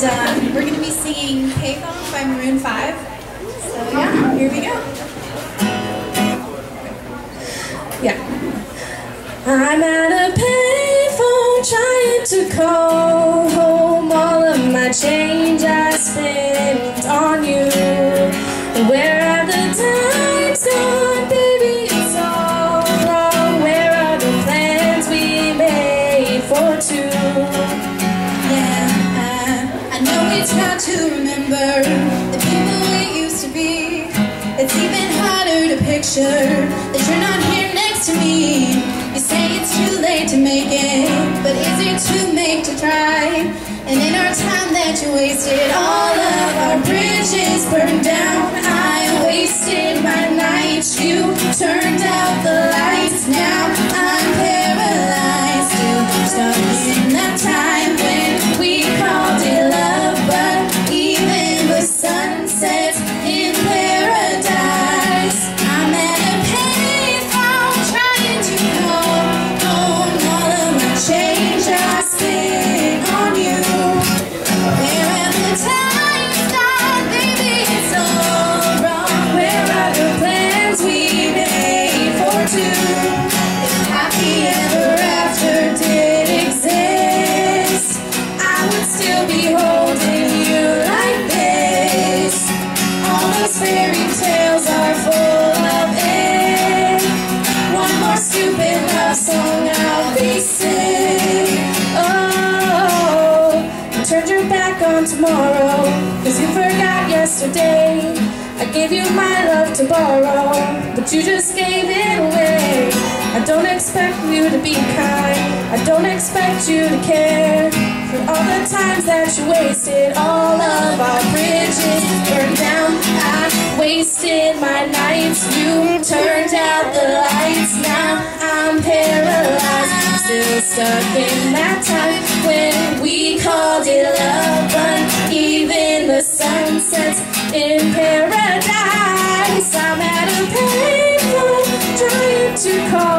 and we're going to be singing Payphone by Maroon 5. So yeah, here we go. Yeah. I'm at a payphone trying to call home all of my change I spent on you. Where are the times gone, baby? It's all wrong. Where are the plans we made for two? Yeah, I know it's hard to remember the people we used to be. It's even harder to picture that you're not here next to me. You say it's too late to make it, but is it too late to try? And in our time that you wasted, all of our bridges burned down. I wasted my nights, you turned out the lights. Now I'm paralyzed, still stuck in that time when we called it love. But even the sun sets in paradise. I'm at a payphone trying to call home all of my change I spent on you. Where have the times gone, baby? It's all wrong. Where are the plans we made for two? If happy ever after did exist, I would still be holding you like this. All those fairy tales are full of it. One more stupid love song I'll be singing. Oh, you turned your back on tomorrow, 'cause you forgot yesterday. I gave you my love to borrow, but you just gave it away. I don't expect you to be kind, I don't expect you to care. For all the times that you wasted, all of our bridges burned down. I wasted my nights, you turned out the lights. Now I'm paralyzed, still stuck in that time when we called it love. But even the sun sets in paradise. I'm at a payphone trying to call